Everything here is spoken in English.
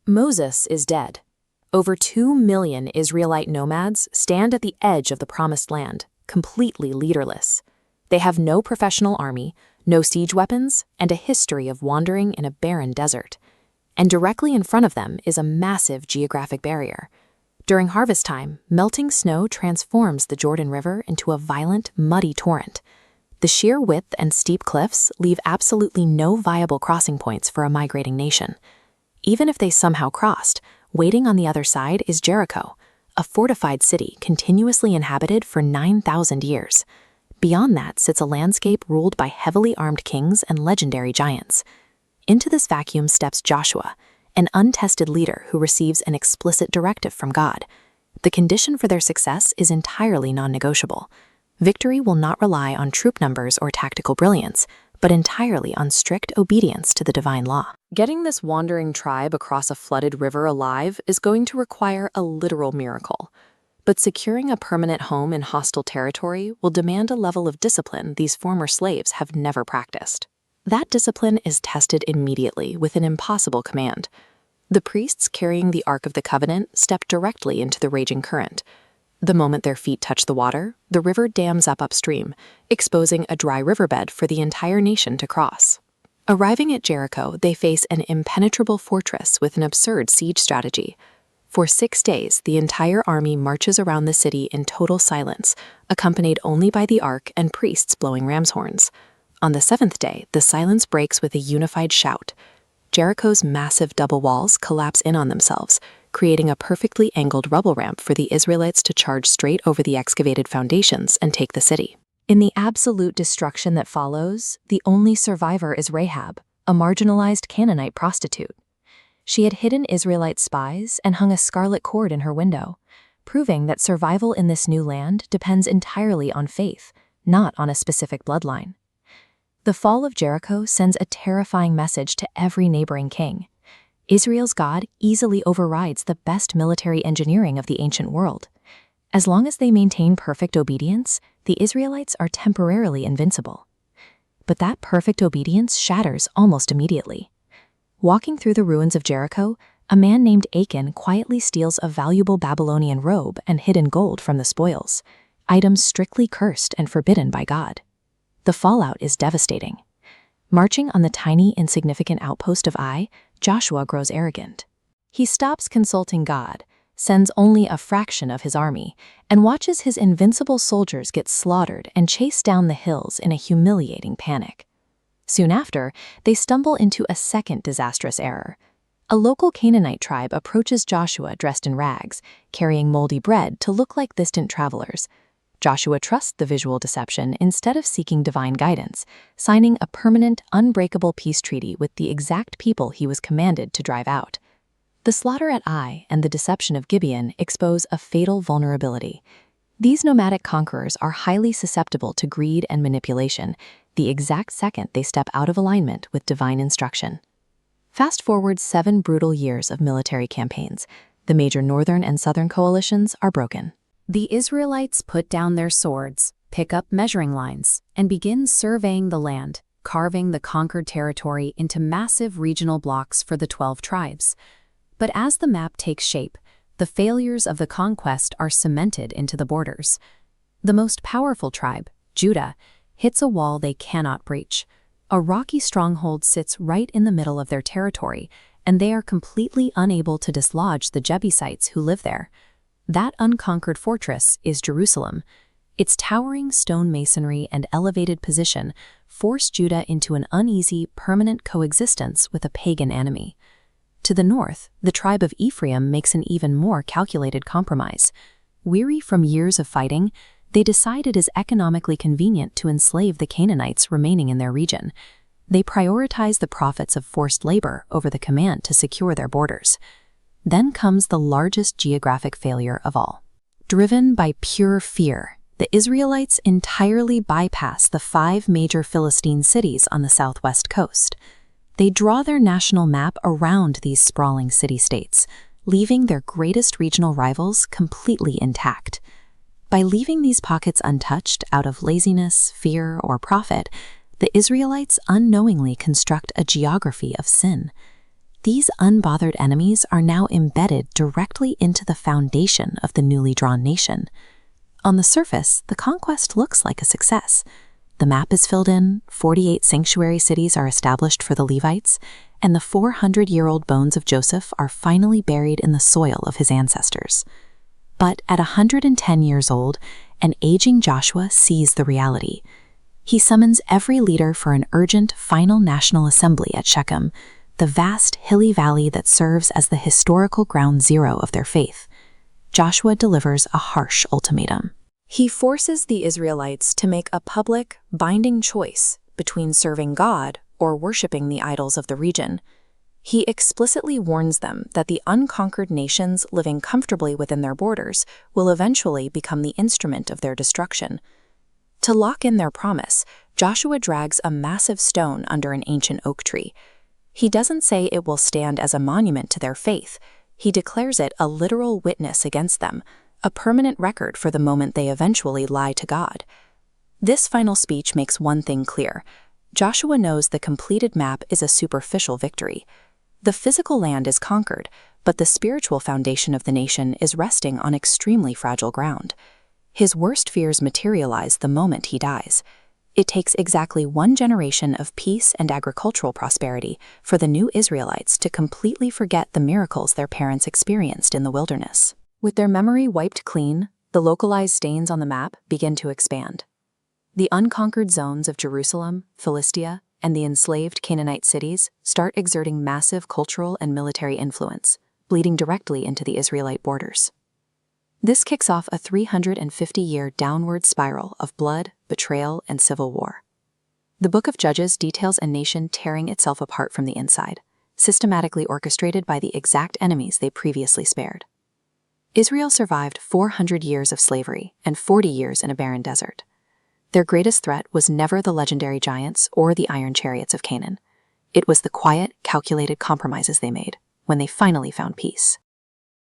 Moses is dead. Over 2 million Israelite nomads stand at the edge of the Promised Land, completely leaderless. They have no professional army, no siege weapons, and a history of wandering in a barren desert. And directly in front of them is a massive geographic barrier. During harvest time, melting snow transforms the Jordan River into a violent, muddy torrent. The sheer width and steep cliffs leave absolutely no viable crossing points for a migrating nation. Even if they somehow crossed, waiting on the other side is Jericho, a fortified city continuously inhabited for 9,000 years. Beyond that sits a landscape ruled by heavily armed kings and legendary giants. Into this vacuum steps Joshua, an untested leader who receives an explicit directive from God. The condition for their success is entirely non-negotiable. Victory will not rely on troop numbers or tactical brilliance, but entirely on strict obedience to the divine law. Getting this wandering tribe across a flooded river alive is going to require a literal miracle. But securing a permanent home in hostile territory will demand a level of discipline these former slaves have never practiced. That discipline is tested immediately with an impossible command. The priests carrying the Ark of the Covenant step directly into the raging current. The moment their feet touch the water, the river dams up upstream, exposing a dry riverbed for the entire nation to cross. Arriving at Jericho, they face an impenetrable fortress with an absurd siege strategy. For 6 days, the entire army marches around the city in total silence, accompanied only by the Ark and priests blowing ram's horns. On the 7th day, the silence breaks with a unified shout. Jericho's massive double walls collapse in on themselves, creating a perfectly angled rubble ramp for the Israelites to charge straight over the excavated foundations and take the city. In the absolute destruction that follows, the only survivor is Rahab, a marginalized Canaanite prostitute. She had hidden Israelite spies and hung a scarlet cord in her window, proving that survival in this new land depends entirely on faith, not on a specific bloodline. The fall of Jericho sends a terrifying message to every neighboring king. Israel's God easily overrides the best military engineering of the ancient world. As long as they maintain perfect obedience, the Israelites are temporarily invincible. But that perfect obedience shatters almost immediately. Walking through the ruins of Jericho, a man named Achan quietly steals a valuable Babylonian robe and hidden gold from the spoils, items strictly cursed and forbidden by God. The fallout is devastating. Marching on the tiny, insignificant outpost of Ai, Joshua grows arrogant. He stops consulting God, sends only a fraction of his army, and watches his invincible soldiers get slaughtered and chased down the hills in a humiliating panic. Soon after, they stumble into a second disastrous error. A local Canaanite tribe approaches Joshua dressed in rags, carrying moldy bread to look like distant travelers. Joshua trusts the visual deception instead of seeking divine guidance, signing a permanent, unbreakable peace treaty with the exact people he was commanded to drive out. The slaughter at Ai and the deception of Gibeon expose a fatal vulnerability. These nomadic conquerors are highly susceptible to greed and manipulation, the exact second they step out of alignment with divine instruction. Fast forward 7 brutal years of military campaigns. The major northern and southern coalitions are broken. The Israelites put down their swords, pick up measuring lines, and begin surveying the land, carving the conquered territory into massive regional blocks for the 12 tribes. But as the map takes shape, the failures of the conquest are cemented into the borders. The most powerful tribe, Judah, hits a wall they cannot breach. A rocky stronghold sits right in the middle of their territory, and they are completely unable to dislodge the Jebusites who live there. That unconquered fortress is Jerusalem. Its towering stone masonry and elevated position force Judah into an uneasy, permanent coexistence with a pagan enemy. To the north, the tribe of Ephraim makes an even more calculated compromise. Weary from years of fighting, they decide it is economically convenient to enslave the Canaanites remaining in their region. They prioritize the profits of forced labor over the command to secure their borders. Then comes the largest geographic failure of all. Driven by pure fear, the Israelites entirely bypass the 5 major Philistine cities on the southwest coast. They draw their national map around these sprawling city-states, leaving their greatest regional rivals completely intact. By leaving these pockets untouched out of laziness, fear, or profit, the Israelites unknowingly construct a geography of sin. These unbothered enemies are now embedded directly into the foundation of the newly drawn nation. On the surface, the conquest looks like a success. The map is filled in, 48 sanctuary cities are established for the Levites, and the 400-year-old bones of Joseph are finally buried in the soil of his ancestors. But at 110 years old, an aging Joshua sees the reality. He summons every leader for an urgent final national assembly at Shechem, the vast hilly valley that serves as the historical ground zero of their faith. Joshua delivers a harsh ultimatum. He forces the Israelites to make a public, binding choice between serving God or worshiping the idols of the region. He explicitly warns them that the unconquered nations living comfortably within their borders will eventually become the instrument of their destruction. To lock in their promise, Joshua drags a massive stone under an ancient oak tree. He doesn't say it will stand as a monument to their faith. He declares it a literal witness against them, a permanent record for the moment they eventually lie to God. This final speech makes one thing clear. Joshua knows the completed map is a superficial victory. The physical land is conquered, but the spiritual foundation of the nation is resting on extremely fragile ground. His worst fears materialize the moment he dies. It takes exactly 1 generation of peace and agricultural prosperity for the new Israelites to completely forget the miracles their parents experienced in the wilderness. With their memory wiped clean, the localized stains on the map begin to expand. The unconquered zones of Jerusalem, Philistia, and the enslaved Canaanite cities start exerting massive cultural and military influence, bleeding directly into the Israelite borders. This kicks off a 350-year downward spiral of blood, betrayal, and civil war. The Book of Judges details a nation tearing itself apart from the inside, systematically orchestrated by the exact enemies they previously spared. Israel survived 400 years of slavery and 40 years in a barren desert. Their greatest threat was never the legendary giants or the iron chariots of Canaan. It was the quiet, calculated compromises they made when they finally found peace.